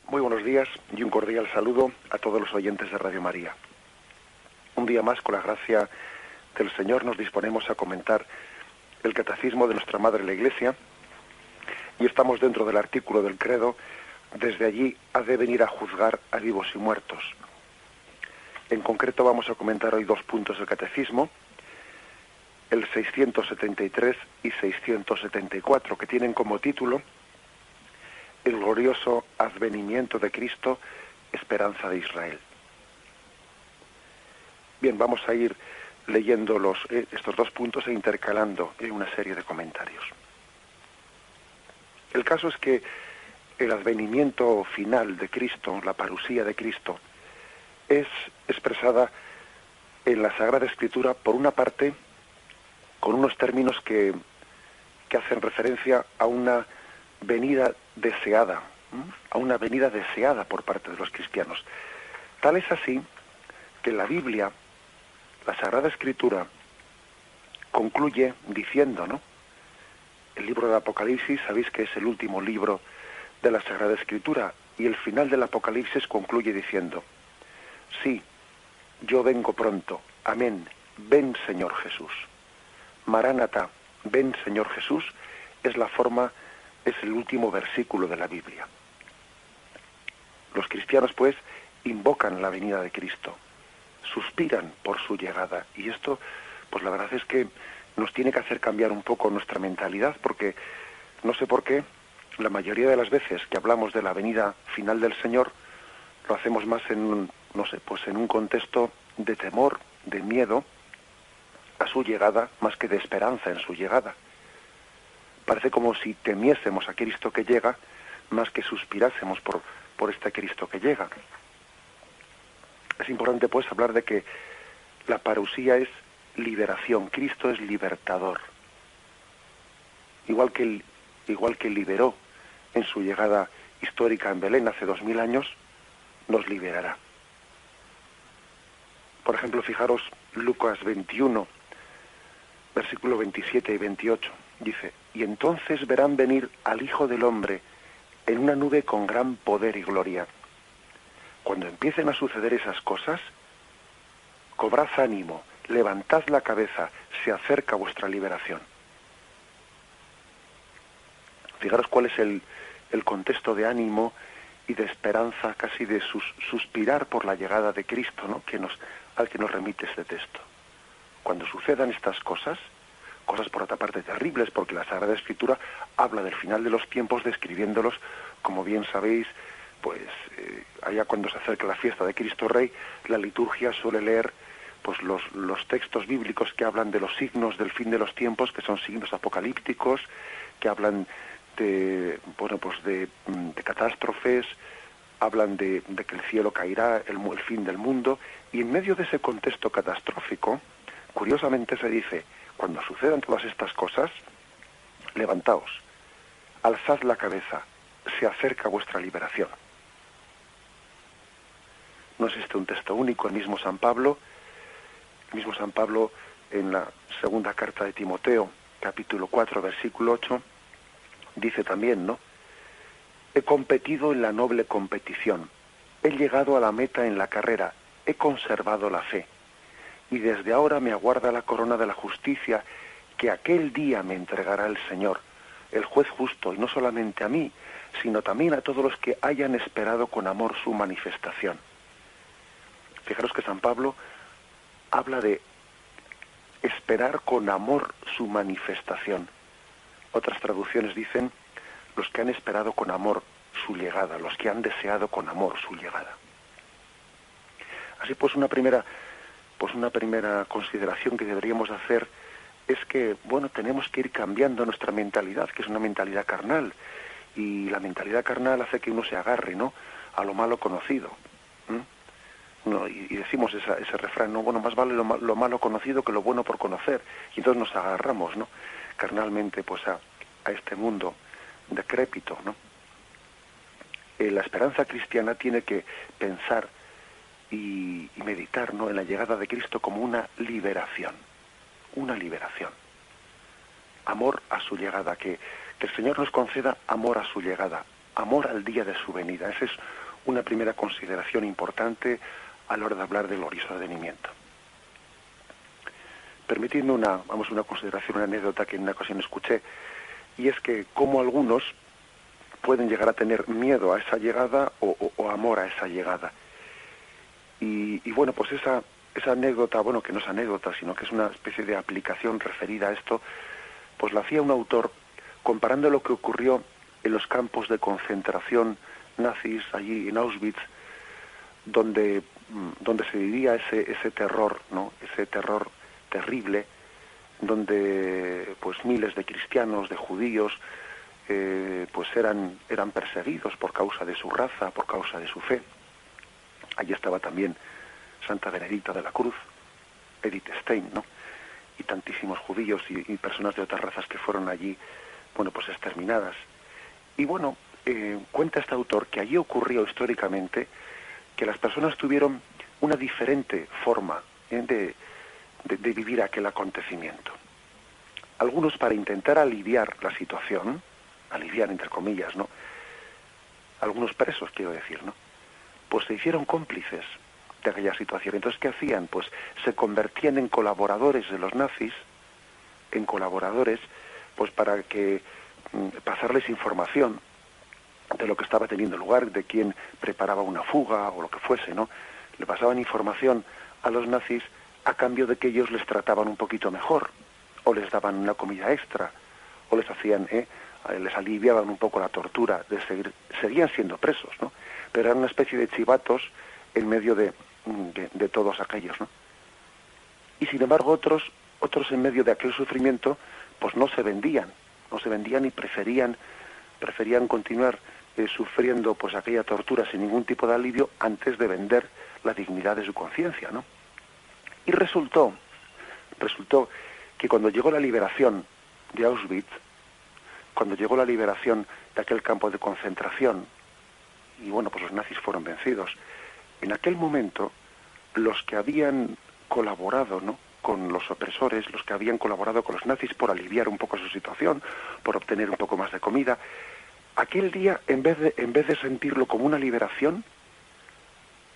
Muy buenos días y un cordial saludo a todos los oyentes de Radio María. Un día más, con la gracia del Señor, nos disponemos a comentar el Catecismo de nuestra Madre la Iglesia y estamos dentro del artículo del credo: desde allí ha de venir a juzgar a vivos y muertos. En concreto vamos a comentar hoy dos puntos del Catecismo, el 673 y 674, que tienen como título El glorioso advenimiento de Cristo, esperanza de Israel. Bien, vamos a ir leyendo estos dos puntos e intercalando una serie de comentarios. El caso es que el advenimiento final de Cristo, la parusía de Cristo, es expresada en la Sagrada Escritura, por una parte, con unos términos que hacen referencia a una venida deseada, por parte de los cristianos. Tal es así que la Biblia, la Sagrada Escritura, concluye diciendo, ¿no? El libro del Apocalipsis, sabéis que es el último libro de la Sagrada Escritura, y el final del Apocalipsis concluye diciendo: sí, yo vengo pronto, amén, ven Señor Jesús. Maránata, ven Señor Jesús, es el último versículo de la Biblia. Los cristianos, pues, invocan la venida de Cristo, suspiran por su llegada, y esto, pues la verdad es que nos tiene que hacer cambiar un poco nuestra mentalidad, porque no sé por qué, la mayoría de las veces que hablamos de la venida final del Señor, lo hacemos más en un contexto de temor, de miedo a su llegada, más que de esperanza en su llegada. Parece como si temiésemos a Cristo que llega, más que suspirásemos por este Cristo que llega. Es importante, pues, hablar de que la parusía es liberación. Cristo es libertador. Igual que liberó en su llegada histórica en Belén hace 2000 años, nos liberará. Por ejemplo, fijaros Lucas 21, versículo 27 y 28. Dice: y entonces verán venir al Hijo del Hombre en una nube con gran poder y gloria. Cuando empiecen a suceder esas cosas, cobrad ánimo, levantad la cabeza, se acerca vuestra liberación. Fijaros cuál es el contexto de ánimo y de esperanza, casi de suspirar por la llegada de Cristo, ¿no? Al que nos remite este texto. Cuando sucedan estas cosas por otra parte terribles, porque la Sagrada Escritura habla del final de los tiempos, describiéndolos, como bien sabéis, pues allá cuando se acerca la fiesta de Cristo Rey, la liturgia suele leer pues los textos bíblicos que hablan de los signos del fin de los tiempos, que son signos apocalípticos, que hablan de catástrofes, hablan de que el cielo caerá, el fin del mundo, y en medio de ese contexto catastrófico, curiosamente se dice: cuando sucedan todas estas cosas, levantaos, alzad la cabeza, se acerca vuestra liberación. No es este un texto único. El mismo San Pablo, en la segunda carta de Timoteo, capítulo 4, versículo 8, dice también, ¿no? He competido en la noble competición, he llegado a la meta en la carrera, he conservado la fe. Y desde ahora me aguarda la corona de la justicia, que aquel día me entregará el Señor, el juez justo, y no solamente a mí, sino también a todos los que hayan esperado con amor su manifestación. Fijaros que San Pablo habla de esperar con amor su manifestación. Otras traducciones dicen los que han esperado con amor su llegada, los que han deseado con amor su llegada. Así pues, una primera consideración que deberíamos hacer es que, tenemos que ir cambiando nuestra mentalidad, que es una mentalidad carnal, y la mentalidad carnal hace que uno se agarre, ¿no?, a lo malo conocido. Y decimos ese refrán, ¿no? Más vale lo malo conocido que lo bueno por conocer, y entonces nos agarramos, ¿no?, carnalmente, pues a este mundo decrépito, ¿no? La esperanza cristiana tiene que pensar y meditar, ¿no?, en la llegada de Cristo como una liberación. Amor a su llegada, que el Señor nos conceda amor a su llegada, amor al día de su venida. Esa es una primera consideración importante a la hora de hablar del glorioso advenimiento. Permitidme una consideración, una anécdota que en una ocasión escuché, y es que como algunos pueden llegar a tener miedo a esa llegada o amor a esa llegada. Y bueno, pues esa anécdota, bueno, que no es anécdota, sino que es una especie de aplicación referida a esto, pues la hacía un autor comparando lo que ocurrió en los campos de concentración nazis allí en Auschwitz, donde se vivía ese terror, ¿no? Ese terror terrible, donde pues miles de cristianos, de judíos, pues eran perseguidos por causa de su raza, por causa de su fe. Allí estaba también Santa Benedicta de la Cruz, Edith Stein, ¿no? Y tantísimos judíos y personas de otras razas que fueron allí, bueno, pues exterminadas. Y bueno, cuenta este autor que allí ocurrió históricamente que las personas tuvieron una diferente forma de vivir aquel acontecimiento. Algunos, para intentar aliviar la situación, aliviar entre comillas, ¿no? Algunos presos, quiero decir, ¿no? Pues se hicieron cómplices de aquella situación. Entonces, ¿qué hacían? Pues se convertían en colaboradores de los nazis, en colaboradores, pues para que pasarles información de lo que estaba teniendo lugar, de quién preparaba una fuga o lo que fuese, ¿no? Le pasaban información a los nazis a cambio de que ellos les trataban un poquito mejor, o les daban una comida extra, o les hacían, les aliviaban un poco la tortura de seguían siendo presos, ¿no? Pero eran una especie de chivatos en medio de todos aquellos, ¿no? Y sin embargo otros en medio de aquel sufrimiento, pues no se vendían y preferían continuar sufriendo pues aquella tortura sin ningún tipo de alivio antes de vender la dignidad de su conciencia, ¿no? Y resultó que cuando llegó la liberación de Auschwitz, cuando llegó la liberación de aquel campo de concentración, y bueno, pues los nazis fueron vencidos, en aquel momento los que habían colaborado, ¿no?, con los opresores, los que habían colaborado con los nazis por aliviar un poco su situación, por obtener un poco más de comida, aquel día, en vez de sentirlo como una liberación,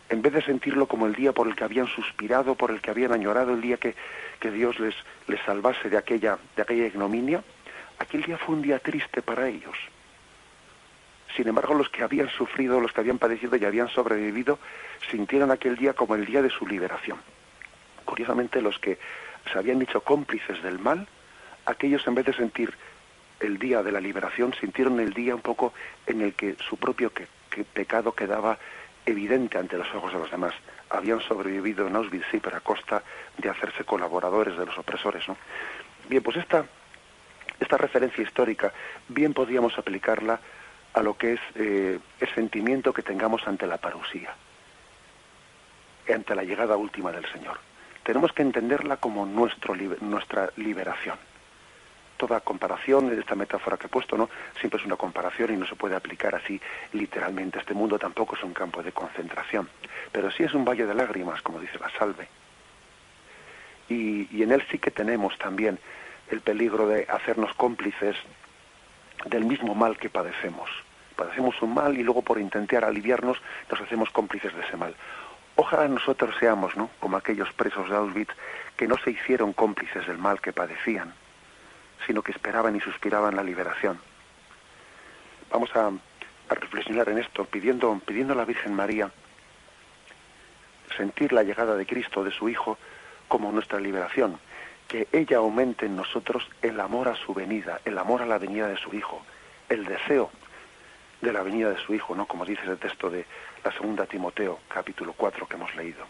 en vez de sentirlo como el día por el que habían suspirado, por el que habían añorado, el día que Dios les salvase de aquella ignominia, aquel día fue un día triste para ellos. Sin embargo, los que habían sufrido, los que habían padecido y habían sobrevivido, sintieron aquel día como el día de su liberación. Curiosamente, los que se habían hecho cómplices del mal, aquellos, en vez de sentir el día de la liberación, sintieron el día un poco en el que su propio pecado quedaba evidente ante los ojos de los demás. Habían sobrevivido en Auschwitz, sí, pero a costa de hacerse colaboradores de los opresores, ¿no? Bien, pues esta referencia histórica bien podríamos aplicarla a lo que es el sentimiento que tengamos ante la parusía, ante la llegada última del Señor. Tenemos que entenderla como nuestra liberación. Toda comparación, de esta metáfora que he puesto, ¿no?, siempre es una comparación y no se puede aplicar así literalmente. Este mundo tampoco es un campo de concentración, pero sí es un valle de lágrimas, como dice la Salve. Y en él sí que tenemos también el peligro de hacernos cómplices del mismo mal que padecemos. Padecemos un mal y luego, por intentar aliviarnos, nos hacemos cómplices de ese mal. Ojalá nosotros seamos, ¿no?, como aquellos presos de Auschwitz que no se hicieron cómplices del mal que padecían, sino que esperaban y suspiraban la liberación. Vamos a reflexionar en esto, pidiendo a la Virgen María sentir la llegada de Cristo, de su Hijo, como nuestra liberación, que ella aumente en nosotros el amor a su venida, el amor a la venida de su Hijo, el deseo de la venida de su Hijo, ¿no?, como dice el texto de la segunda Timoteo, capítulo 4, que hemos leído.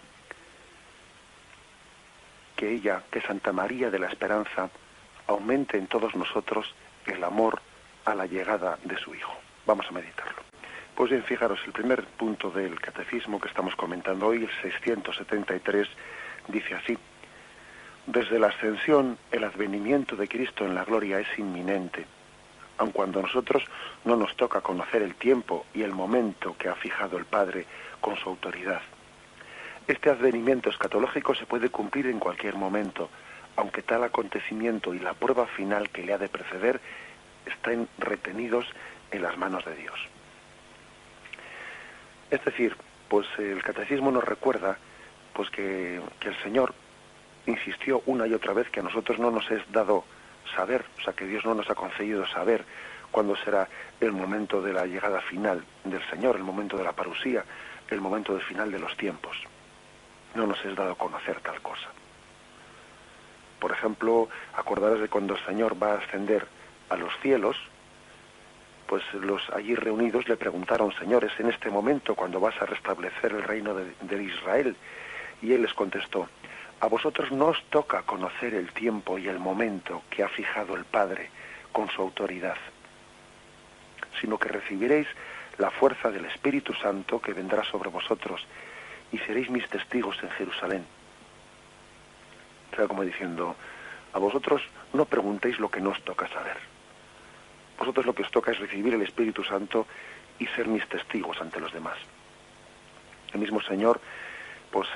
Que ella, que Santa María de la Esperanza, aumente en todos nosotros el amor a la llegada de su Hijo. Vamos a meditarlo. Pues bien, fijaros, el primer punto del catecismo que estamos comentando hoy, el 673, dice así: desde la ascensión, el advenimiento de Cristo en la gloria es inminente, aun cuando a nosotros no nos toca conocer el tiempo y el momento que ha fijado el Padre con su autoridad. Este advenimiento escatológico se puede cumplir en cualquier momento, aunque tal acontecimiento y la prueba final que le ha de preceder estén retenidos en las manos de Dios. Es decir, pues el catecismo nos recuerda pues que el Señor insistió una y otra vez que a nosotros no nos es dado saber, o sea, que Dios no nos ha concedido saber cuándo será el momento de la llegada final del Señor, el momento de la parusía, el momento del final de los tiempos. No nos es dado conocer tal cosa. Por ejemplo, acordaros de cuando el Señor va a ascender a los cielos, pues los allí reunidos le preguntaron: Señor, ¿es en este momento cuando vas a restablecer el reino de Israel? Y él les contestó: a vosotros no os toca conocer el tiempo y el momento que ha fijado el Padre con su autoridad, sino que recibiréis la fuerza del Espíritu Santo que vendrá sobre vosotros y seréis mis testigos en Jerusalén. O sea, como diciendo, a vosotros no preguntéis lo que no os toca saber. Vosotros lo que os toca es recibir el Espíritu Santo y ser mis testigos ante los demás. El mismo Señor, pues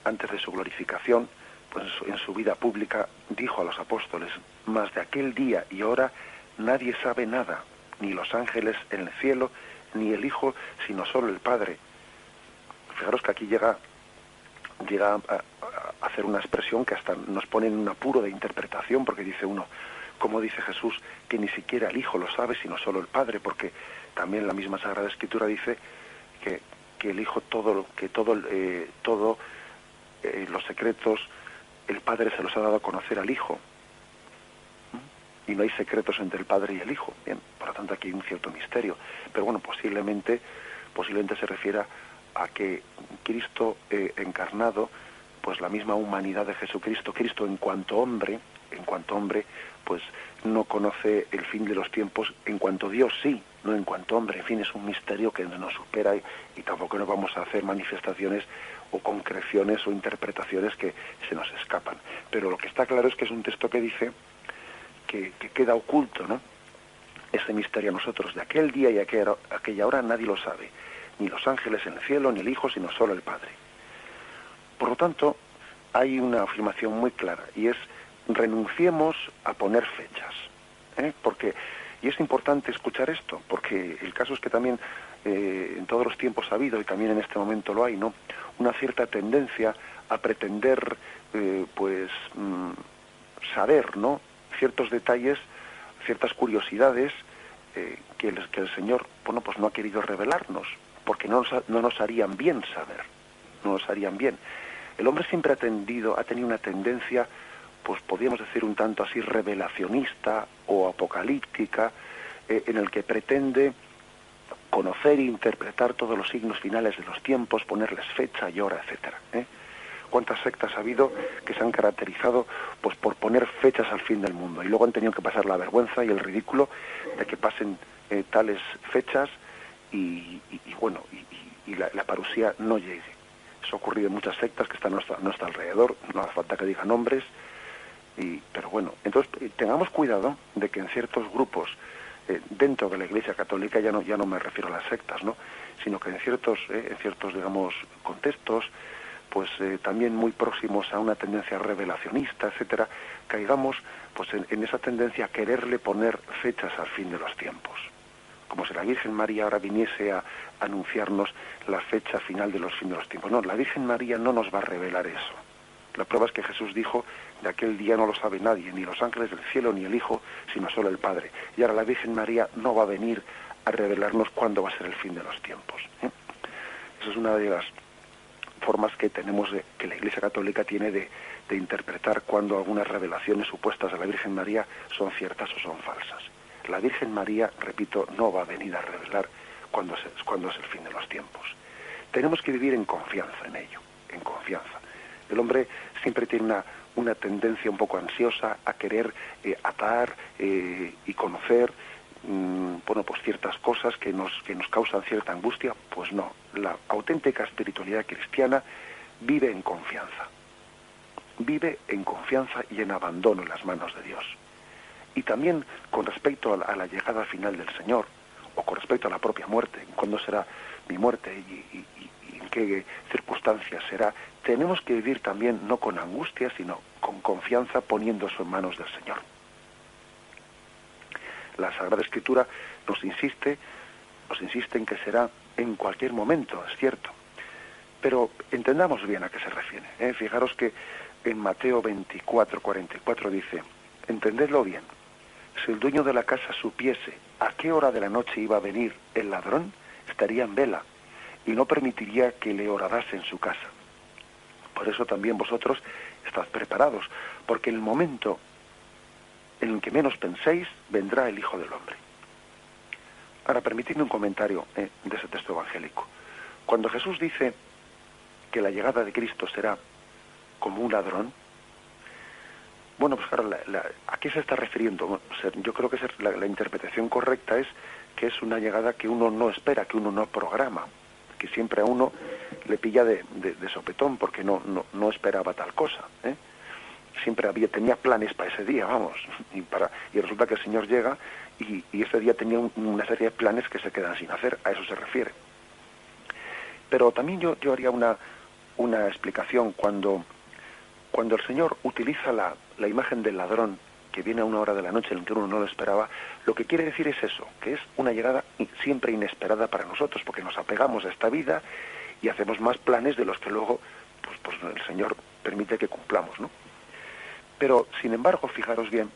antes de su glorificación, pues en su vida pública dijo a los apóstoles: mas de aquel día y hora nadie sabe nada, ni los ángeles en el cielo, ni el Hijo, sino solo el Padre. Fijaros que aquí llega a hacer una expresión que hasta nos pone en un apuro de interpretación, porque dice uno, ¿cómo dice Jesús que ni siquiera el Hijo lo sabe, sino solo el Padre? Porque también la misma Sagrada Escritura dice que el Hijo los secretos, el Padre se los ha dado a conocer al Hijo. Y no hay secretos entre el Padre y el Hijo. Bien, por lo tanto aquí hay un cierto misterio. Pero bueno, posiblemente se refiera a que Cristo encarnado, pues la misma humanidad de Jesucristo, Cristo en cuanto hombre, pues no conoce el fin de los tiempos, en cuanto Dios sí, no en cuanto hombre. En fin, es un misterio que nos supera y tampoco nos vamos a hacer manifestaciones o concreciones o interpretaciones que se nos escapan. Pero lo que está claro es que es un texto que dice que queda oculto, ¿no? Ese misterio a nosotros, de aquel día y aquella hora nadie lo sabe, ni los ángeles en el cielo, ni el Hijo, sino solo el Padre. Por lo tanto, hay una afirmación muy clara, y es: renunciemos a poner fechas, y es importante escuchar esto, porque el caso es que también en todos los tiempos ha habido, y también en este momento lo hay, ¿no?, una cierta tendencia a pretender saber, ¿no?, ciertos detalles, ciertas curiosidades que el Señor, pues no ha querido revelarnos, porque no nos harían bien saber, no nos harían bien. El hombre siempre ha tenido una tendencia, pues podríamos decir un tanto así, revelacionista o apocalíptica, en el que pretende conocer e interpretar todos los signos finales de los tiempos, ponerles fecha y hora, etcétera. ¿Cuántas sectas ha habido que se han caracterizado pues por poner fechas al fin del mundo y luego han tenido que pasar la vergüenza y el ridículo de que pasen tales fechas y la parusía no llegue? Eso ha ocurrido en muchas sectas que están a nuestro alrededor, no hace falta que diga nombres, pero bueno, entonces tengamos cuidado de que en ciertos grupos dentro de la Iglesia Católica, ya no me refiero a las sectas, ¿no?, sino que en ciertos digamos contextos, pues también muy próximos a una tendencia revelacionista, etcétera, caigamos pues en esa tendencia a quererle poner fechas al fin de los tiempos, como si la Virgen María ahora viniese a anunciarnos la fecha final de los fin de los tiempos. No, la Virgen María no nos va a revelar eso. La prueba es que Jesús dijo: de aquel día no lo sabe nadie, ni los ángeles del cielo, ni el Hijo, sino solo el Padre. Y ahora la Virgen María no va a venir a revelarnos cuándo va a ser el fin de los tiempos. Esa es una de las formas que tenemos que la Iglesia Católica tiene de interpretar cuando algunas revelaciones supuestas de la Virgen María son ciertas o son falsas. La Virgen María, repito, no va a venir a revelar cuándo es el fin de los tiempos. Tenemos que vivir en confianza en ello, en confianza. El hombre siempre tiene una tendencia un poco ansiosa a querer atar y conocer pues ciertas cosas que nos causan cierta angustia. Pues no, la auténtica espiritualidad cristiana vive en confianza y en abandono en las manos de Dios. Y también con respecto a la llegada final del Señor, o con respecto a la propia muerte, cuándo será mi muerte y en qué circunstancias será, tenemos que vivir también no con angustia, sino con confianza, poniendo eso en manos del Señor. La Sagrada Escritura nos insiste en que será en cualquier momento, es cierto. Pero entendamos bien a qué se refiere. Fijaros que en Mateo 24:44 dice, entendedlo bien, si el dueño de la casa supiese a qué hora de la noche iba a venir el ladrón, estaría en vela y no permitiría que le horadase en su casa. Por eso también vosotros estad preparados, porque en el momento en el que menos penséis, vendrá el Hijo del Hombre. Ahora, permitidme un comentario de ese texto evangélico. Cuando Jesús dice que la llegada de Cristo será como un ladrón, bueno, pues claro, ¿a qué se está refiriendo? Bueno, yo creo que la interpretación correcta es que es una llegada que uno no espera, que uno no programa, que siempre a uno le pilla de sopetón porque no esperaba tal cosa, ¿eh? Siempre tenía planes para ese día, vamos, y resulta que el Señor llega y ese día tenía una serie de planes que se quedan sin hacer, a eso se refiere. Pero también yo haría una explicación cuando el Señor utiliza la imagen del ladrón que viene a una hora de la noche en la que uno no lo esperaba, lo que quiere decir es eso, que es una llegada siempre inesperada para nosotros, porque nos apegamos a esta vida y hacemos más planes de los que luego pues el Señor permite que cumplamos, ¿no? Pero, sin embargo, fijaros bien,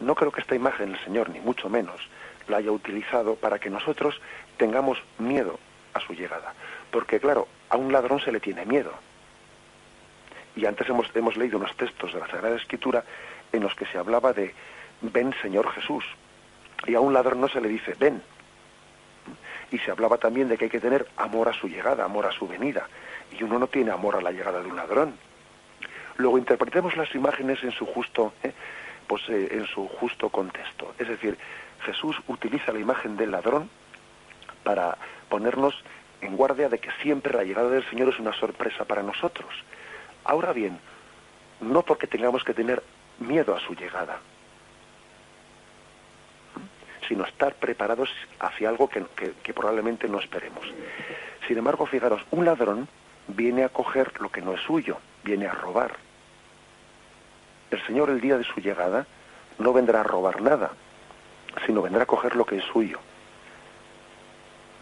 no creo que esta imagen el Señor, ni mucho menos, la haya utilizado para que nosotros tengamos miedo a su llegada. Porque, claro, a un ladrón se le tiene miedo. Y antes hemos leído unos textos de la Sagrada Escritura en los que se hablaba de ven, Señor Jesús. Y a un ladrón no se le dice ven. Y se hablaba también de que hay que tener amor a su llegada, amor a su venida. Y uno no tiene amor a la llegada de un ladrón. Luego interpretemos las imágenes en su justo contexto. Es decir, Jesús utiliza la imagen del ladrón para ponernos en guardia de que siempre la llegada del Señor es una sorpresa para nosotros. Ahora bien, no porque tengamos que tener miedo a su llegada, sino estar preparados hacia algo que probablemente no esperemos. Sin embargo, fijaros, un ladrón viene a coger lo que no es suyo, viene a robar. El Señor, el día de su llegada, no vendrá a robar nada, sino vendrá a coger lo que es suyo.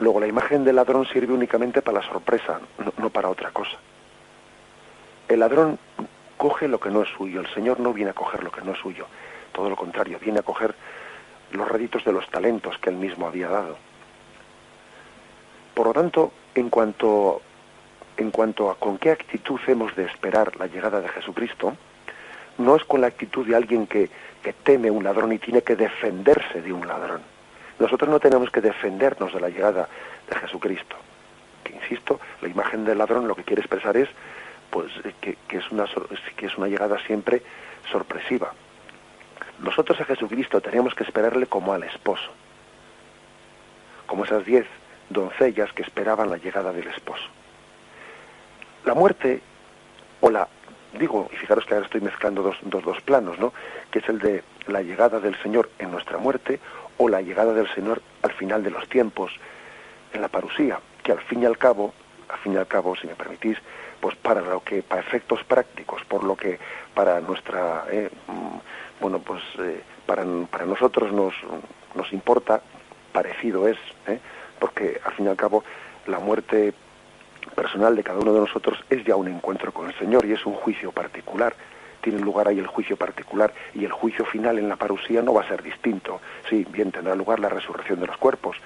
Luego, la imagen del ladrón sirve únicamente para la sorpresa, no para otra cosa. El ladrón coge lo que no es suyo, el Señor no viene a coger lo que no es suyo, todo lo contrario, viene a coger los réditos de los talentos que él mismo había dado. Por lo tanto, en cuanto a con qué actitud hemos de esperar la llegada de Jesucristo, no es con la actitud de alguien que teme un ladrón y tiene que defenderse de un ladrón. Nosotros no tenemos que defendernos de la llegada de Jesucristo. Que, insisto, la imagen del ladrón lo que quiere expresar es pues que es una llegada siempre sorpresiva. Nosotros a Jesucristo tenemos que esperarle como al esposo, como esas 10 doncellas que esperaban la llegada del esposo. La muerte, y fijaros que ahora estoy mezclando dos planos, ¿no? Que es el de la llegada del Señor en nuestra muerte o la llegada del Señor al final de los tiempos, en la parusía, que al fin y al cabo, si me permitís, pues para efectos prácticos, por lo que para nuestra, para nosotros nos importa, parecido es, porque al fin y al cabo la muerte personal de cada uno de nosotros es ya un encuentro con el Señor y es un juicio particular. Tiene lugar ahí el juicio particular y el juicio final en la parusía no va a ser distinto. Sí, bien, tendrá lugar la resurrección de los cuerpos,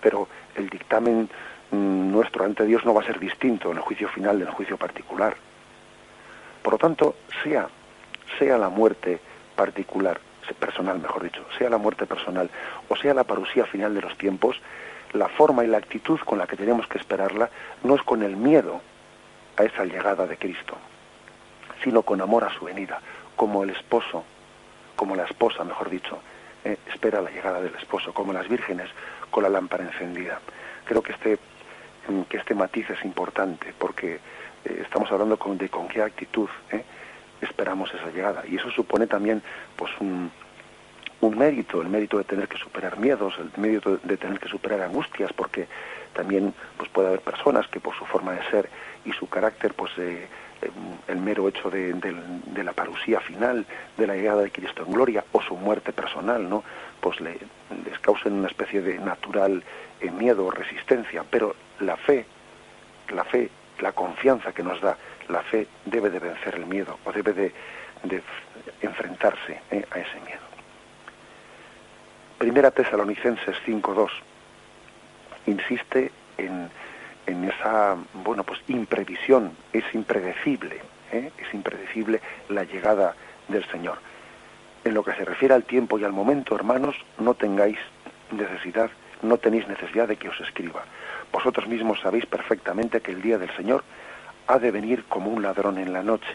pero el dictamen nuestro ante Dios no va a ser distinto en el juicio final del juicio particular. Por lo tanto, sea la muerte particular, personal mejor dicho, sea la muerte personal o sea la parusía final de los tiempos, la forma y la actitud con la que tenemos que esperarla no es con el miedo a esa llegada de Cristo, sino con amor a su venida, como el esposo, como la esposa, mejor dicho, espera la llegada del esposo, como las vírgenes con la lámpara encendida. Creo que este matiz es importante, porque estamos hablando de con qué actitud esperamos esa llegada, y eso supone también pues un mérito, el mérito de tener que superar miedos, el mérito de tener que superar angustias, porque también pues puede haber personas que por su forma de ser y su carácter pues el mero hecho de la parusía final, de la llegada de Cristo en gloria, o su muerte personal, ¿no? Pues les causen una especie de natural miedo o resistencia, pero la fe, la confianza que nos da la fe debe de vencer el miedo, o debe de enfrentarse a ese miedo. Primera Tesalonicenses 5:2 insiste en esa, imprevisión. Es impredecible la llegada del Señor. En lo que se refiere al tiempo y al momento, hermanos, no tenéis necesidad de que os escriba. Vosotros mismos sabéis perfectamente que el día del Señor ha de venir como un ladrón en la noche.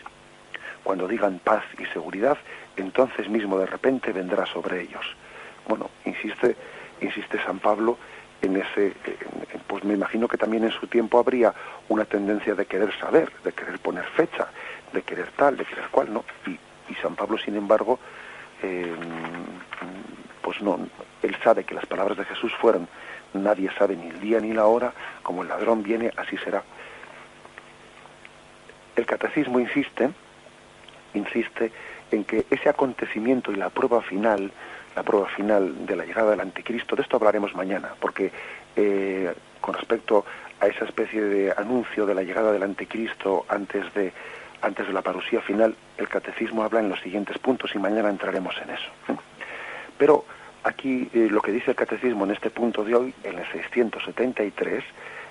Cuando digan paz y seguridad, entonces mismo de repente vendrá sobre ellos. Bueno, insiste San Pablo en ese, pues me imagino que también en su tiempo habría una tendencia de querer saber, de querer poner fecha, de querer tal, de querer cual, ¿no? Y San Pablo, sin embargo, pues no, él sabe que las palabras de Jesús fueron: nadie sabe ni el día ni la hora, como el ladrón viene, así será. El catecismo insiste en que ese acontecimiento y la prueba final de la llegada del anticristo, de esto hablaremos mañana, porque con respecto a esa especie de anuncio de la llegada del anticristo antes de la parusía final, el catecismo habla en los siguientes puntos y mañana entraremos en eso. Pero aquí lo que dice el catecismo en este punto de hoy, en el 673,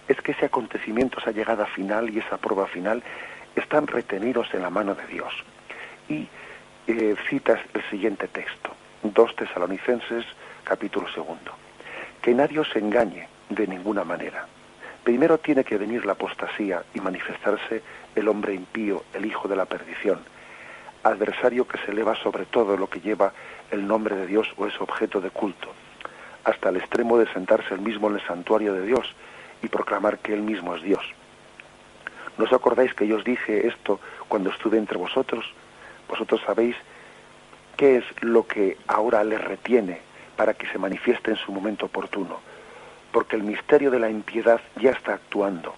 es que ese acontecimiento, esa llegada final y esa prueba final están retenidos en la mano de Dios. Y citas el siguiente texto, 2 Tesalonicenses, capítulo 2. Que nadie os engañe de ninguna manera. Primero tiene que venir la apostasía y manifestarse el hombre impío, el hijo de la perdición, adversario que se eleva sobre todo lo que lleva el nombre de Dios o es objeto de culto, hasta el extremo de sentarse él mismo en el santuario de Dios y proclamar que él mismo es Dios. ¿No os acordáis que yo os dije esto cuando estuve entre vosotros? Vosotros sabéis qué es lo que ahora les retiene para que se manifieste en su momento oportuno, porque el misterio de la impiedad ya está actuando.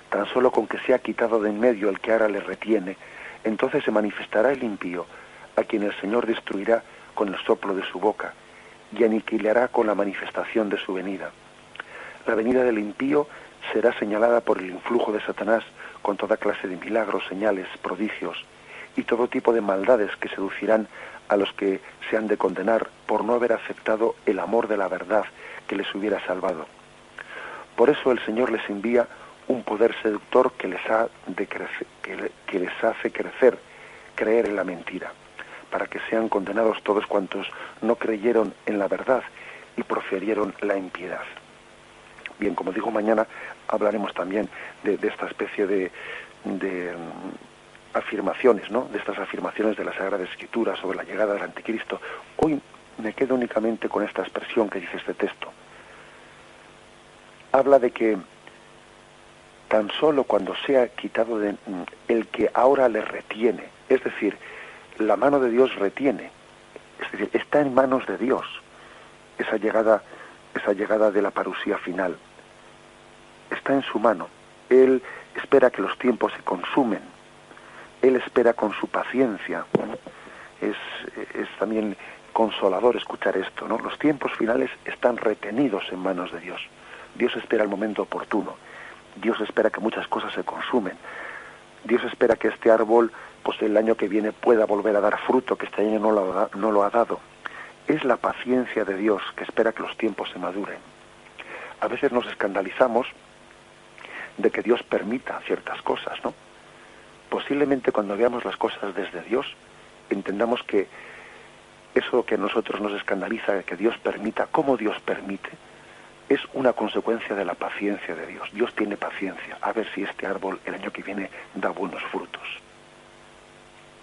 Tan solo con que sea quitado de en medio el que ahora le retiene, entonces se manifestará el impío, a quien el Señor destruirá con el soplo de su boca y aniquilará con la manifestación de su venida. La venida del impío será señalada por el influjo de Satanás con toda clase de milagros, señales, prodigios y todo tipo de maldades que seducirán a los que se han de condenar por no haber aceptado el amor de la verdad que les hubiera salvado. Por eso el Señor les envía un poder seductor que les hace creer en la mentira, para que sean condenados todos cuantos no creyeron en la verdad y profirieron la impiedad. Bien, como digo, mañana hablaremos también de esta especie de afirmaciones, ¿no? De estas afirmaciones de la Sagrada Escritura sobre la llegada del anticristo. Hoy me quedo únicamente con esta expresión que dice este texto. Habla de que tan solo cuando sea quitado de el que ahora le retiene, es decir, la mano de Dios retiene, es decir, está en manos de Dios esa llegada de la parusía final. Está en su mano. Él espera que los tiempos se consumen. Él espera con su paciencia. Es también consolador escuchar esto, ¿no? Los tiempos finales están retenidos en manos de Dios. Dios espera el momento oportuno. Dios espera que muchas cosas se consumen. Dios espera que este árbol, pues el año que viene pueda volver a dar fruto, que este año no lo ha dado. Es la paciencia de Dios que espera que los tiempos se maduren. A veces nos escandalizamos de que Dios permita ciertas cosas, ¿no? Posiblemente cuando veamos las cosas desde Dios, entendamos que eso que a nosotros nos escandaliza, que Dios permita, cómo Dios permite, es una consecuencia de la paciencia de Dios. Dios tiene paciencia, a ver si este árbol el año que viene da buenos frutos.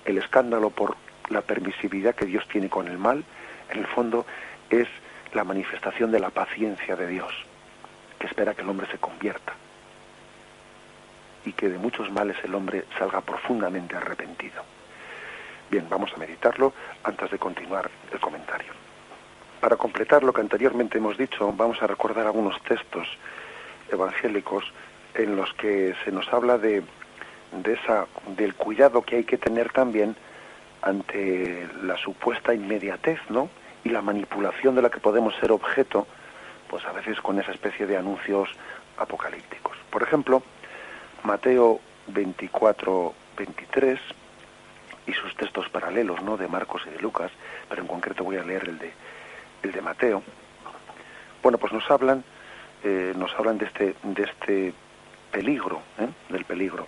El escándalo por la permisividad que Dios tiene con el mal, en el fondo, es la manifestación de la paciencia de Dios, que espera que el hombre se convierta y que de muchos males el hombre salga profundamente arrepentido. Bien, vamos a meditarlo antes de continuar el comentario. Para completar lo que anteriormente hemos dicho, vamos a recordar algunos textos evangélicos en los que se nos habla de del cuidado que hay que tener también ante la supuesta inmediatez, ¿no? Y la manipulación de la que podemos ser objeto, pues a veces con esa especie de anuncios apocalípticos. Por ejemplo, Mateo 24, 23 y sus textos paralelos, ¿no? De Marcos y de Lucas, pero en concreto voy a leer el de Mateo. Bueno, pues nos hablan de este peligro, del peligro.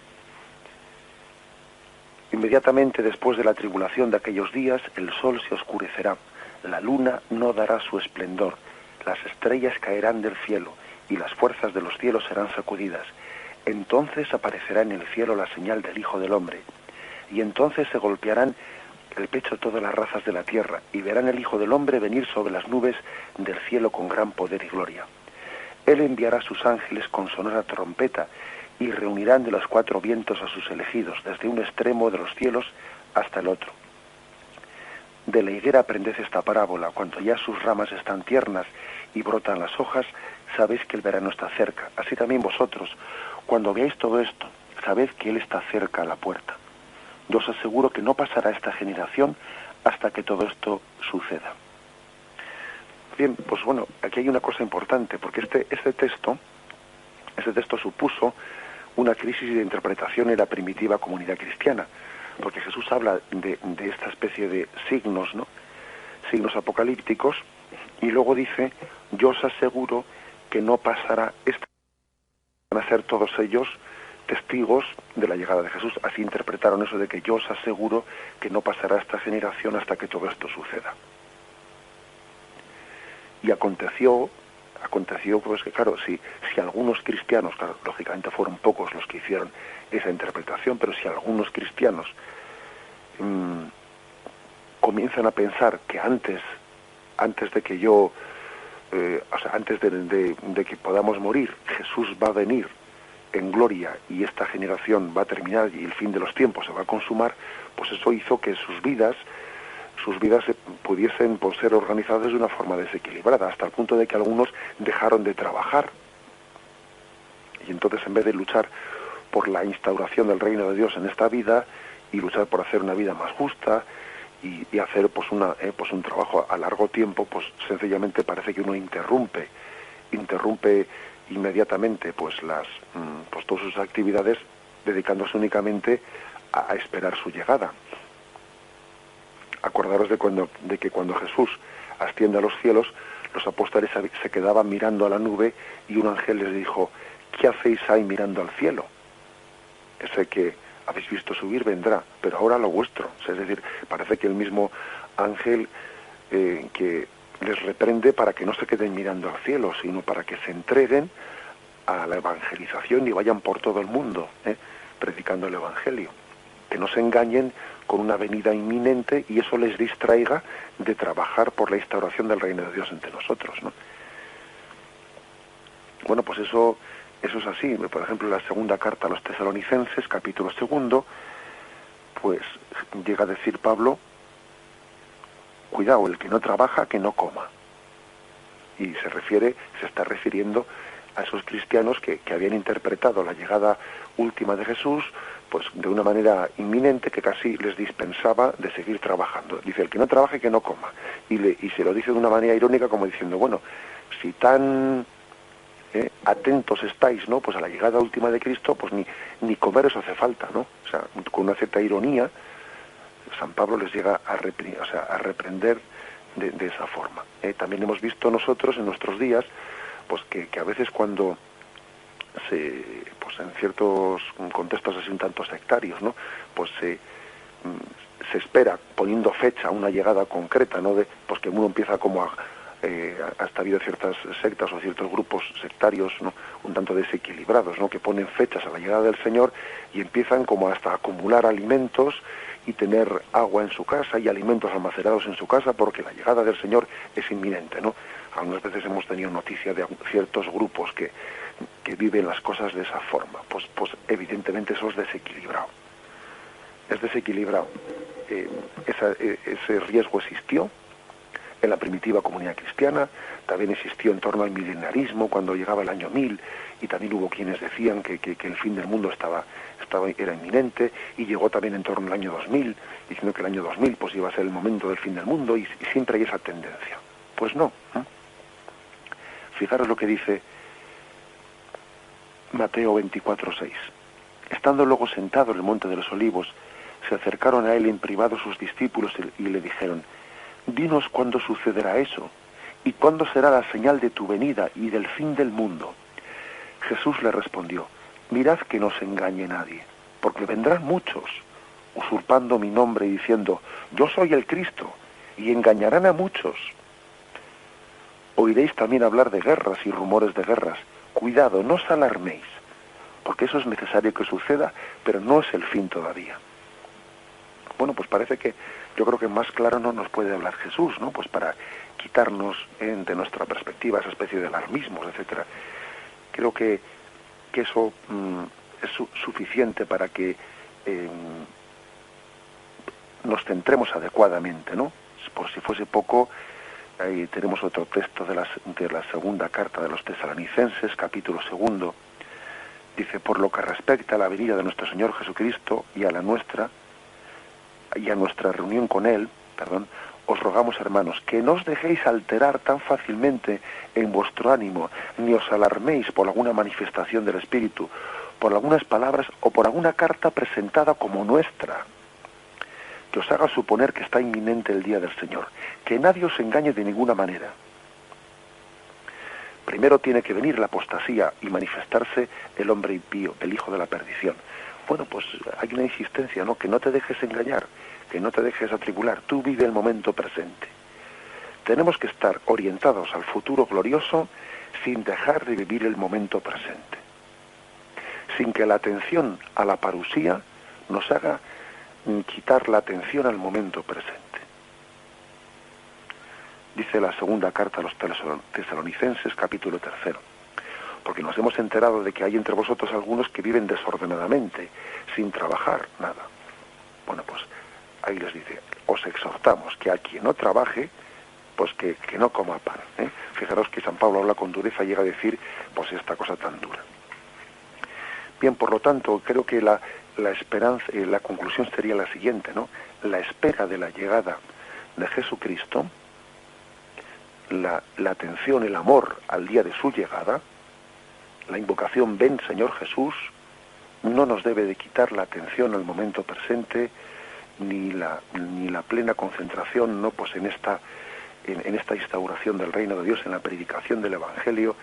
Inmediatamente después de la tribulación de aquellos días, el sol se oscurecerá, la luna no dará su esplendor, las estrellas caerán del cielo, y las fuerzas de los cielos serán sacudidas. Entonces aparecerá en el cielo la señal del Hijo del Hombre, y entonces se golpearán el pecho todas las razas de la tierra, y verán el Hijo del Hombre venir sobre las nubes del cielo con gran poder y gloria. Él enviará a sus ángeles con sonora trompeta, y reunirán de los cuatro vientos a sus elegidos, desde un extremo de los cielos hasta el otro. De la higuera aprended esta parábola: cuando ya sus ramas están tiernas y brotan las hojas, sabéis que el verano está cerca. Así también vosotros, cuando veáis todo esto, sabed que Él está cerca a la puerta. Yo os aseguro que no pasará esta generación hasta que todo esto suceda. Bien, pues bueno, aquí hay una cosa importante, porque este texto supuso una crisis de interpretación en la primitiva comunidad cristiana, porque Jesús habla de esta especie de signos, ¿no? Signos apocalípticos, y luego dice: yo os aseguro que no pasará esta. Van a ser todos ellos testigos de la llegada de Jesús. Así interpretaron eso de que yo os aseguro que no pasará esta generación hasta que todo esto suceda. Y aconteció pues que claro, si algunos cristianos, claro, lógicamente fueron pocos los que hicieron esa interpretación, pero si algunos cristianos comienzan a pensar que antes de que yo, antes de que podamos morir, Jesús va a venir en gloria y esta generación va a terminar y el fin de los tiempos se va a consumar, pues eso hizo que sus vidas pudiesen pues, ser organizadas de una forma desequilibrada, hasta el punto de que algunos dejaron de trabajar. Y entonces, en vez de luchar por la instauración del reino de Dios en esta vida y luchar por hacer una vida más justa y hacer pues un trabajo a largo tiempo, pues sencillamente parece que uno interrumpe inmediatamente pues todas sus actividades, dedicándose únicamente a esperar su llegada. Acordaros de que cuando Jesús asciende a los cielos, los apóstoles se quedaban mirando a la nube y un ángel les dijo: ¿qué hacéis ahí mirando al cielo? Ese que habéis visto subir vendrá, pero ahora lo vuestro. Es decir, parece que el mismo ángel que les reprende para que no se queden mirando al cielo, sino para que se entreguen a la evangelización y vayan por todo el mundo, predicando el evangelio. Que no se engañen con una venida inminente y eso les distraiga de trabajar por la instauración del reino de Dios entre nosotros, ¿no? Bueno, pues eso es así. Por ejemplo, en la segunda carta a los Tesalonicenses, capítulo 2, pues llega a decir Pablo: cuidado, el que no trabaja, que no coma. Y se está refiriendo a esos cristianos que habían interpretado la llegada última de Jesús pues de una manera inminente, que casi les dispensaba de seguir trabajando. Dice: el que no trabaje, que no coma. Y se lo dice de una manera irónica, como diciendo: bueno, si tan atentos estáis, ¿no?, pues a la llegada última de Cristo, pues ni comer os hace falta, ¿no? O sea, con una cierta ironía, San Pablo les llega a reprender de esa forma. También hemos visto nosotros en nuestros días pues que a veces cuando pues en ciertos contextos así un tanto sectarios, ¿no?, pues se espera, poniendo fecha a una llegada concreta, ¿no?, pues que uno empieza como hasta ha habido ciertas sectas o ciertos grupos sectarios, ¿no?, un tanto desequilibrados, ¿no?, que ponen fechas a la llegada del Señor y empiezan como hasta a acumular alimentos y tener agua en su casa y alimentos almacenados en su casa porque la llegada del Señor es inminente, ¿no? Algunas veces hemos tenido noticia de ciertos grupos que viven las cosas de esa forma. Pues evidentemente eso es desequilibrado. Es desequilibrado. Ese riesgo existió, en la primitiva comunidad cristiana, también existió en torno al milenarismo cuando llegaba el año 1000, y también hubo quienes decían que el fin del mundo era inminente, y llegó también en torno al año 2000, diciendo que el año 2000 pues iba a ser el momento del fin del mundo, y siempre hay esa tendencia. Pues no. Fijaros lo que dice Mateo 24:6. Estando luego sentado en el monte de los Olivos, se acercaron a él en privado sus discípulos y le dijeron: dinos cuándo sucederá eso, y cuándo será la señal de tu venida y del fin del mundo. Jesús le respondió: mirad que no se engañe nadie, porque vendrán muchos, usurpando mi nombre y diciendo: yo soy el Cristo, y engañarán a muchos. Oiréis también hablar de guerras y rumores de guerras. Cuidado, no os alarméis, porque eso es necesario que suceda, pero no es el fin todavía. Bueno, pues parece que yo creo que más claro no nos puede hablar Jesús, ¿no? Pues para quitarnos de nuestra perspectiva esa especie de alarmismos, etcétera. Creo que eso es suficiente para que nos centremos adecuadamente, ¿no? Por si fuese poco, ahí tenemos otro texto de la segunda carta de los Tesalonicenses, capítulo 2. Dice: por lo que respecta a la venida de nuestro Señor Jesucristo y a nuestra reunión con Él, os rogamos, hermanos, que no os dejéis alterar tan fácilmente en vuestro ánimo, ni os alarméis por alguna manifestación del Espíritu, por algunas palabras o por alguna carta presentada como nuestra, que os haga suponer que está inminente el día del Señor. Que nadie os engañe de ninguna manera. Primero tiene que venir la apostasía y manifestarse el hombre impío, el hijo de la perdición. Bueno, pues hay una insistencia, ¿no? Que no te dejes engañar, que no te dejes atribular. Tú vive el momento presente. Tenemos que estar orientados al futuro glorioso sin dejar de vivir el momento presente. Sin que la atención a la parusía nos haga quitar la atención al momento presente. Dice la segunda carta a los Tesalonicenses, capítulo 3. Porque nos hemos enterado de que hay entre vosotros algunos que viven desordenadamente, sin trabajar nada. Bueno, pues ahí les dice: os exhortamos que a quien no trabaje, pues que no coma pan. Fijaros que San Pablo habla con dureza y llega a decir pues esta cosa tan dura. Bien, por lo tanto, creo que la esperanza, la conclusión sería la siguiente, ¿no? La espera de la llegada de Jesucristo, la atención, el amor al día de su llegada, la invocación ven Señor Jesús, no nos debe de quitar la atención al momento presente, ni la plena concentración, ¿no? Pues en esta instauración del reino de Dios, en la predicación del Evangelio,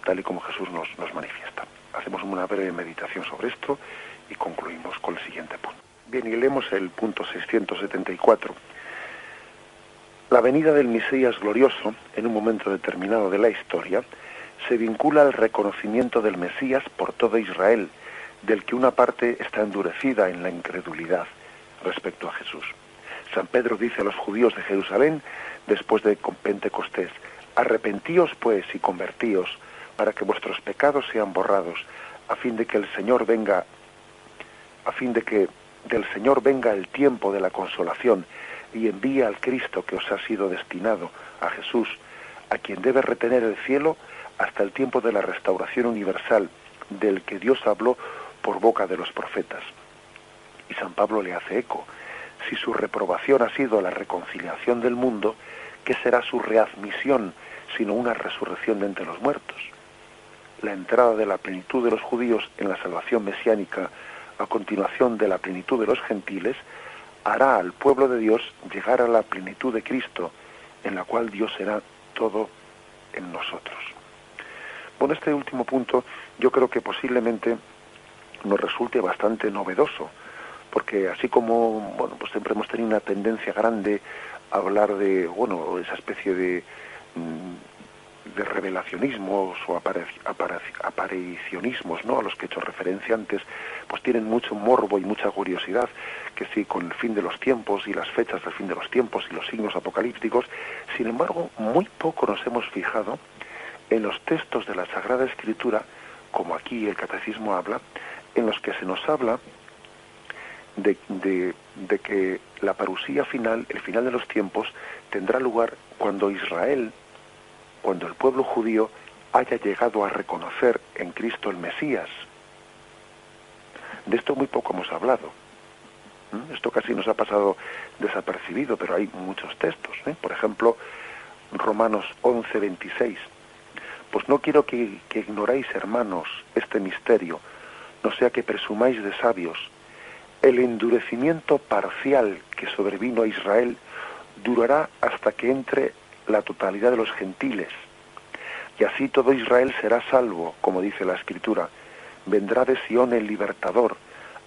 tal y como Jesús nos manifiesta. Hacemos una breve meditación sobre esto y concluimos con el siguiente punto. Bien, y leemos el punto 674. La venida del Mesías glorioso, en un momento determinado de la historia, se vincula al reconocimiento del Mesías por todo Israel, del que una parte está endurecida en la incredulidad respecto a Jesús. San Pedro dice a los judíos de Jerusalén, después de Pentecostés: arrepentíos pues y convertíos, para que vuestros pecados sean borrados, a fin de que del Señor venga el tiempo de la consolación, y envíe al Cristo que os ha sido destinado, a Jesús, a quien debe retener el cielo hasta el tiempo de la restauración universal, del que Dios habló por boca de los profetas. Y San Pablo le hace eco: si su reprobación ha sido la reconciliación del mundo, ¿qué será su readmisión sino una resurrección de entre los muertos? La entrada de la plenitud de los judíos en la salvación mesiánica, a continuación de la plenitud de los gentiles, hará al pueblo de Dios llegar a la plenitud de Cristo, en la cual Dios será todo en nosotros. Bueno, este último punto yo creo que posiblemente nos resulte bastante novedoso, porque así como, bueno, pues siempre hemos tenido una tendencia grande a hablar de, bueno, esa especie de revelacionismos o aparicionismos, ¿no?, a los que he hecho referencia antes, pues tienen mucho morbo y mucha curiosidad, que sí, con el fin de los tiempos y las fechas del fin de los tiempos y los signos apocalípticos. Sin embargo, muy poco nos hemos fijado en los textos de la Sagrada Escritura, como aquí el Catecismo habla, en los que se nos habla de que la parusía final, el final de los tiempos, tendrá lugar cuando Israel, cuando el pueblo judío haya llegado a reconocer en Cristo el Mesías. De esto muy poco hemos hablado. Esto casi nos ha pasado desapercibido, pero hay muchos textos. Por ejemplo, Romanos 11:26. Pues no quiero que ignoréis, hermanos, este misterio, no sea que presumáis de sabios. El endurecimiento parcial que sobrevino a Israel durará hasta que entre la totalidad de los gentiles. Y así todo Israel será salvo, como dice la Escritura. Vendrá de Sión el libertador,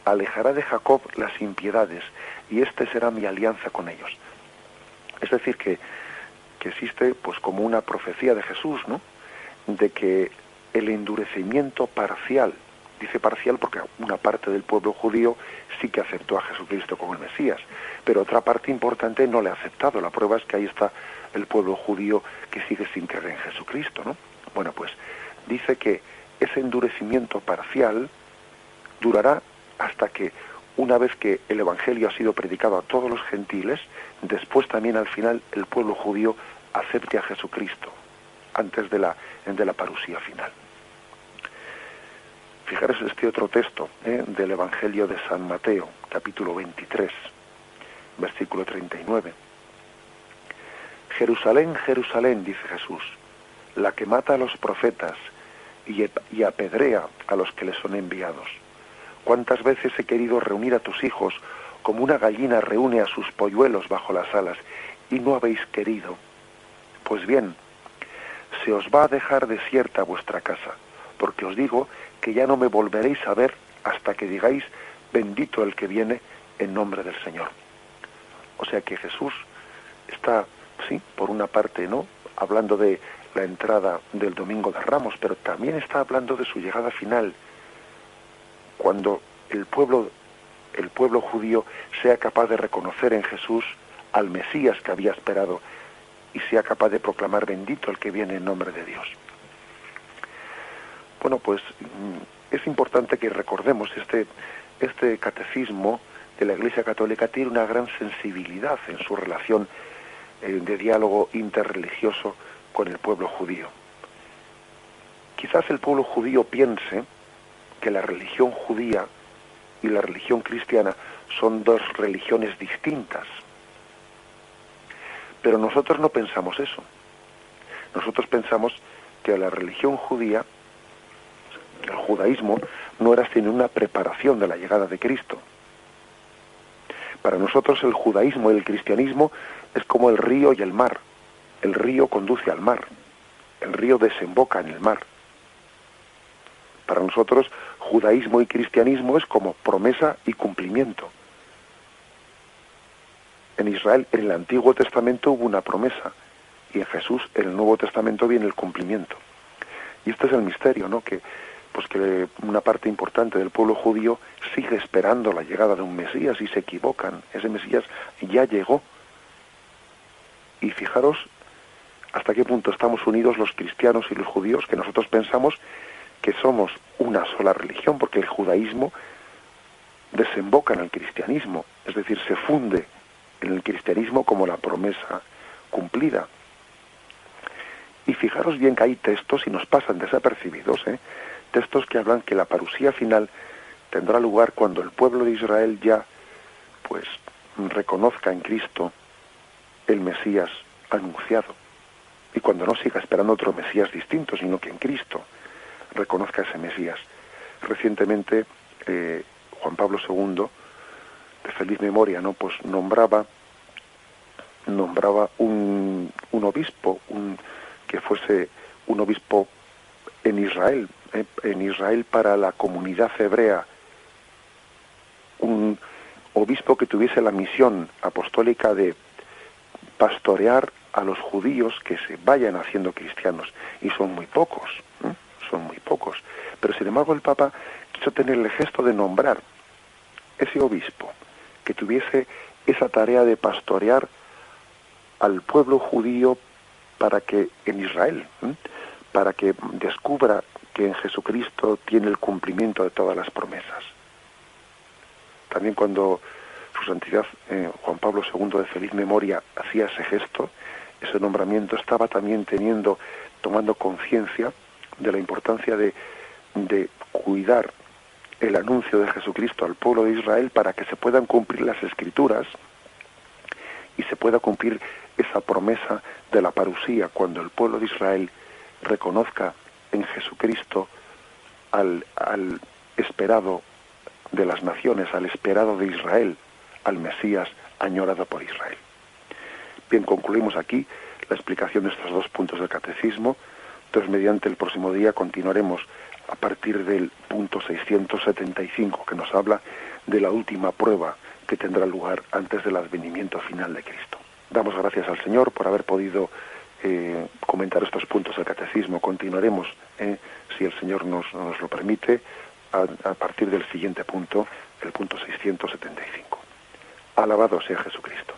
alejará de Jacob las impiedades, y este será mi alianza con ellos. Es decir, que existe pues como una profecía de Jesús, ¿no?, de que el endurecimiento parcial, dice parcial porque una parte del pueblo judío sí que aceptó a Jesucristo como el Mesías, pero otra parte importante no le ha aceptado. La prueba es que ahí está el pueblo judío que sigue sin creer en Jesucristo, ¿no? Bueno, pues dice que ese endurecimiento parcial durará hasta que, una vez que el Evangelio ha sido predicado a todos los gentiles, después también al final el pueblo judío acepte a Jesucristo, antes de la parusía final. Fijaros este otro texto del Evangelio de San Mateo, capítulo 23, versículo 39. Jerusalén, Jerusalén, dice Jesús, la que mata a los profetas y apedrea a los que les son enviados. ¿Cuántas veces he querido reunir a tus hijos como una gallina reúne a sus polluelos bajo las alas, y no habéis querido? Pues bien, se os va a dejar desierta vuestra casa, porque os digo que ya no me volveréis a ver hasta que digáis, bendito el que viene en nombre del Señor. O sea que Jesús está, sí, por una parte, ¿no?, hablando de la entrada del Domingo de Ramos, pero también está hablando de su llegada final, cuando el pueblo judío sea capaz de reconocer en Jesús al Mesías que había esperado y sea capaz de proclamar bendito el que viene en nombre de Dios. Bueno, pues es importante que recordemos este catecismo de la Iglesia Católica tiene una gran sensibilidad en su relación de diálogo interreligioso con el pueblo judío. Quizás el pueblo judío piense que la religión judía y la religión cristiana son dos religiones distintas. Pero nosotros no pensamos eso. Nosotros pensamos que la religión judía, el judaísmo, no era sino una preparación de la llegada de Cristo. Para nosotros el judaísmo y el cristianismo es como el río y el mar. El río conduce al mar. El río desemboca en el mar. Para nosotros, judaísmo y cristianismo es como promesa y cumplimiento. En Israel, en el Antiguo Testamento hubo una promesa, y en Jesús, en el Nuevo Testamento, viene el cumplimiento. Y este es el misterio, ¿no?, que una parte importante del pueblo judío sigue esperando la llegada de un Mesías y se equivocan. Ese Mesías ya llegó. Y fijaros hasta qué punto estamos unidos los cristianos y los judíos, que nosotros pensamos que somos una sola religión, porque el judaísmo desemboca en el cristianismo, es decir, se funde en el cristianismo como la promesa cumplida. Y fijaros bien que hay textos, y nos pasan desapercibidos, textos que hablan que la parusía final tendrá lugar cuando el pueblo de Israel ya, pues, reconozca en Cristo el Mesías anunciado, y cuando no siga esperando otro Mesías distinto, sino que en Cristo reconozca ese Mesías. Recientemente Juan Pablo II, de feliz memoria, ¿no?, pues nombraba un obispo, que fuese un obispo en Israel para la comunidad hebrea, un obispo que tuviese la misión apostólica de pastorear a los judíos que se vayan haciendo cristianos, y son muy pocos, pero sin embargo el Papa quiso tener el gesto de nombrar ese obispo que tuviese esa tarea de pastorear al pueblo judío para que en Israel, para que descubra que en Jesucristo tiene el cumplimiento de todas las promesas. también cuando su santidad Juan Pablo II de feliz memoria hacía ese gesto, ese nombramiento, estaba también tomando conciencia de la importancia de cuidar el anuncio de Jesucristo al pueblo de Israel para que se puedan cumplir las Escrituras y se pueda cumplir esa promesa de la parusía, cuando el pueblo de Israel reconozca en Jesucristo al esperado de las naciones, al esperado de Israel, al Mesías añorado por Israel. Bien, concluimos aquí la explicación de estos 2 puntos del catecismo. Entonces, mediante el próximo día continuaremos a partir del punto 675, que nos habla de la última prueba que tendrá lugar antes del advenimiento final de Cristo. Damos gracias al Señor por haber podido comentar estos puntos del catecismo. Continuaremos, si el Señor nos lo permite, a partir del siguiente punto, el punto 675. Alabado sea Jesucristo.